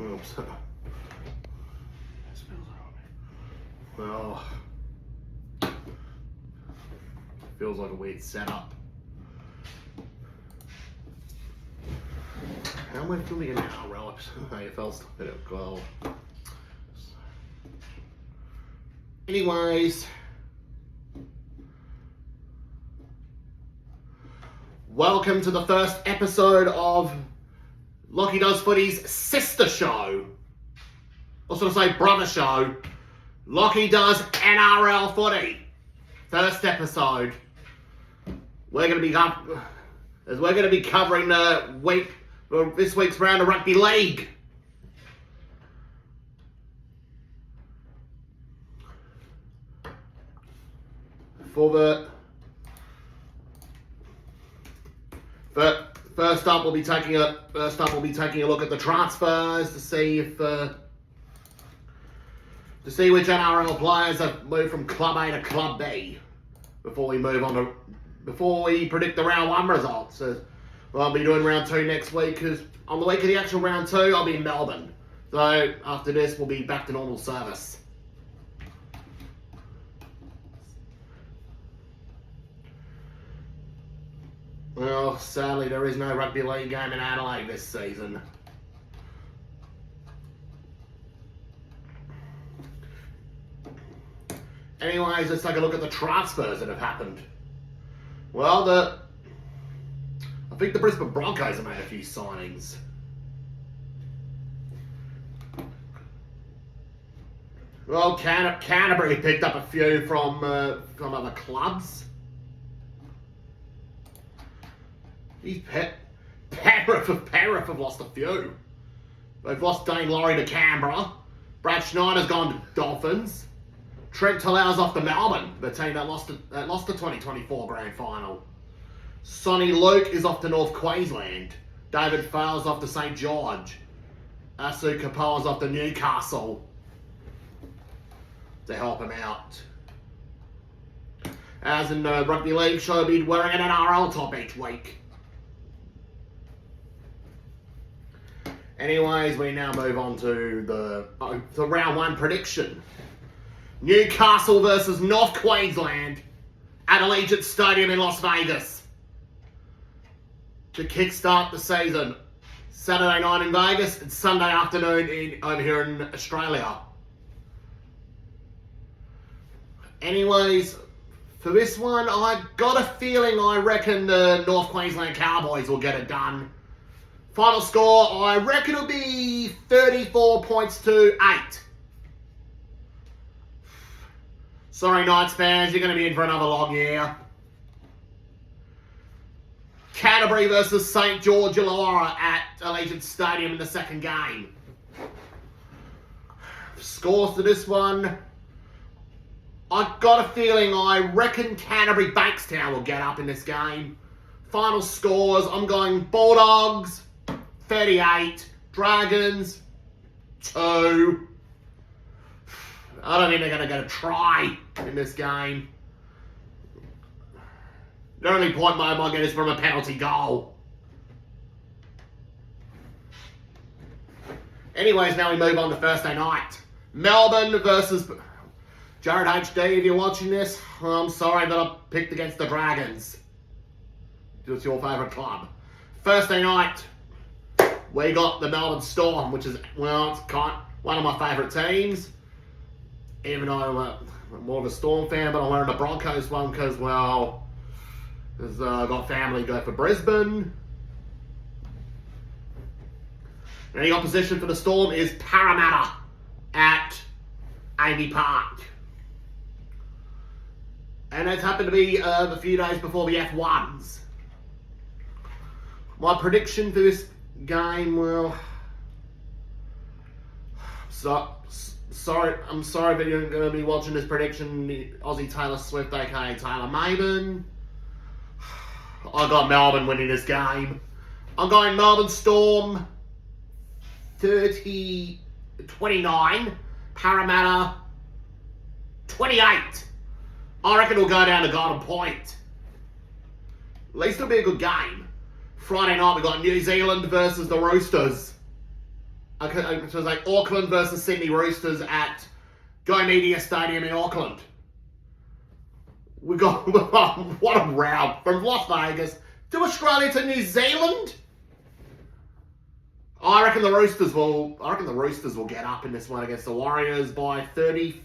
Oops. Well, feels like a weird setup. How am I filming an NRL episode? AFL stuff in it. Well, anyways, welcome to the first episode of Lachie Does Footy's sister show. Or should I say brother show? Lachie Does NRL Footy. First episode. We're going to be covering this week's round of rugby league. First up, we'll be taking a look at the transfers to see which NRL players have moved from Club A to Club B before we predict the round 1 results. I'll be doing round 2 next week because on the week of the actual round 2, I'll be in Melbourne. So after this, we'll be back to normal service. Well, sadly, there is no rugby league game in Adelaide this season. Anyways, let's take a look at the transfers that have happened. Well, I think the Brisbane Broncos have made a few signings. Well, Canterbury picked up a few from other clubs. Penrith have lost a few. They've lost Dane Laurie to Canberra. Brad Schneider's gone to Dolphins. Trent Talau's off to Melbourne, the team that lost the 2024 Grand Final. Sonny Luke is off to North Queensland. David Fowler's off to St George. Asu Kapoa's off to Newcastle to help him out. As in the rugby league show, I'll be wearing an NRL top each week. Anyways, we now move on to the round 1 prediction. Newcastle versus North Queensland at Allegiant Stadium in Las Vegas to kickstart the season. Saturday night in Vegas and Sunday afternoon over here in Australia. Anyways, for this one, I got a feeling I reckon the North Queensland Cowboys will get it done. Final score, I reckon it'll be 34 points to 8. Sorry, Knights fans, you're going to be in for another long year. Canterbury versus St George Illawarra at Allegiant Stadium in the second game. Scores to this one, I've got a feeling I reckon Canterbury Bankstown will get up in this game. Final scores, I'm going Bulldogs 38, Dragons 2. I don't think they're going to get a try in this game. The only point I might get is from a penalty goal. Anyways, now we move on to Thursday night. Melbourne versus... Jared HD, if you're watching this, I'm sorry that I picked against the Dragons. It's your favourite club. Thursday night, we got the Melbourne Storm, which is, well, it's one of my favourite teams. Even though I'm more of a Storm fan, but I'm wearing the Broncos one because, well, I've got family go for Brisbane. And the opposition for the Storm is Parramatta at Amy Park. And it's happened to be a few days before the F1s. My prediction for this game, well... I'm sorry that you're going to be watching this prediction, the Aussie Taylor Swift, aka Taylor Maben. I got Melbourne winning this game. I'm going Melbourne Storm 29, Parramatta 28. I reckon it'll go down to Golden Point. At least it'll be a good game. Friday night, we got New Zealand versus the Roosters. Okay, so it's like Auckland versus Sydney Roosters at Go Media Stadium in Auckland. We got what a round from Las Vegas to Australia to New Zealand. I reckon the Roosters will get up in this one against the Warriors by 30.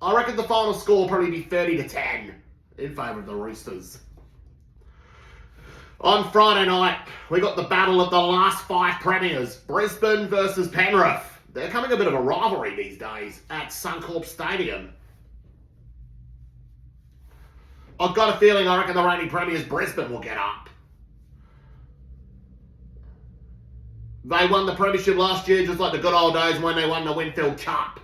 I reckon the final score will probably be 30-10 in favour of the Roosters. On Friday night, we got the battle of the last 5 premiers. Brisbane versus Penrith. They're coming a bit of a rivalry these days at Suncorp Stadium. I've got a feeling I reckon the reigning premiers Brisbane will get up. They won the premiership last year just like the good old days when they won the Winfield Cup.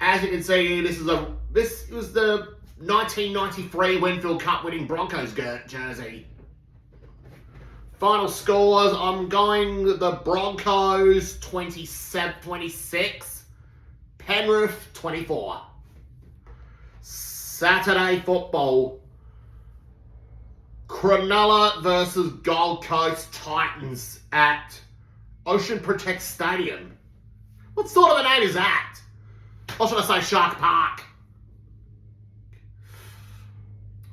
As you can see, this was the 1993 Winfield Cup winning Broncos jersey. Final scores, I'm going the Broncos 26, Penrith 24. Saturday football, Cronulla versus Gold Coast Titans at Ocean Protect Stadium. What sort of a name is that? Or should I say Shark Park?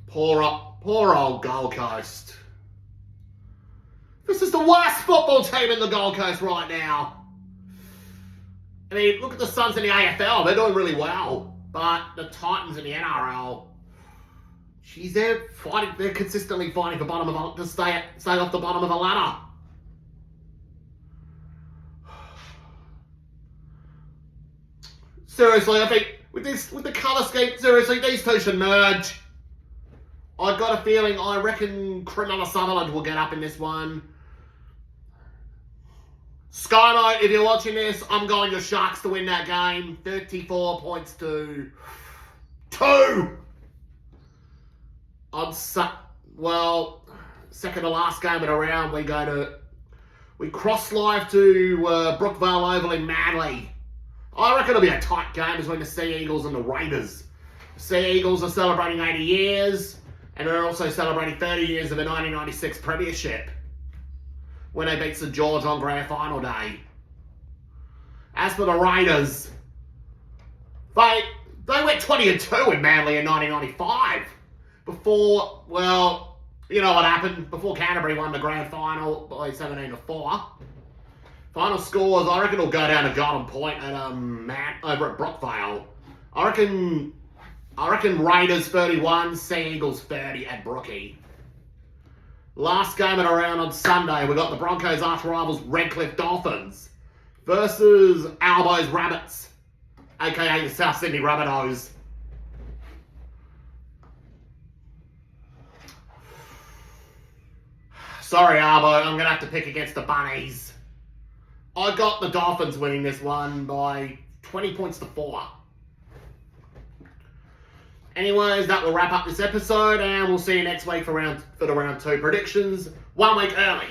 Poor old Gold Coast. This is the worst football team in the Gold Coast right now. I mean, look at the Suns in the AFL. They're doing really well. But the Titans in the NRL, geez, they're consistently fighting for to stay off the bottom of the ladder. Seriously, I think with the colour scheme, seriously, these two should merge. I've got a feeling, I reckon Cronulla Sutherland will get up in this one. Skymo, if you're watching this, I'm going your Sharks to win that game. 34 points to 2. Second to last game of the round, we cross live to Brookvale Oval in Manly. I reckon it'll be a tight game between the Sea Eagles and the Raiders. The Sea Eagles are celebrating 80 years, and they're also celebrating 30 years of the 1996 Premiership, when they beat St George on grand final day. As for the Raiders, they went 20-2 in Manly in 1995. Before, well, you know what happened. Before Canterbury won the grand final by 17-4. Final scores, I reckon it'll go down to Golden Point at over at Brookvale. I reckon Raiders 31, Sea Eagles 30 at Brookie. Last game of the round on Sunday, we got the Broncos arch rivals Redcliffe Dolphins versus Albo's Rabbits, aka the South Sydney Rabbitohs. Sorry, Albo, I'm going to have to pick against the Bunnies. I got the Dolphins winning this one by 20 points to 4. Anyways, that will wrap up this episode, and we'll see you next week for the round 2 predictions, 1 week early.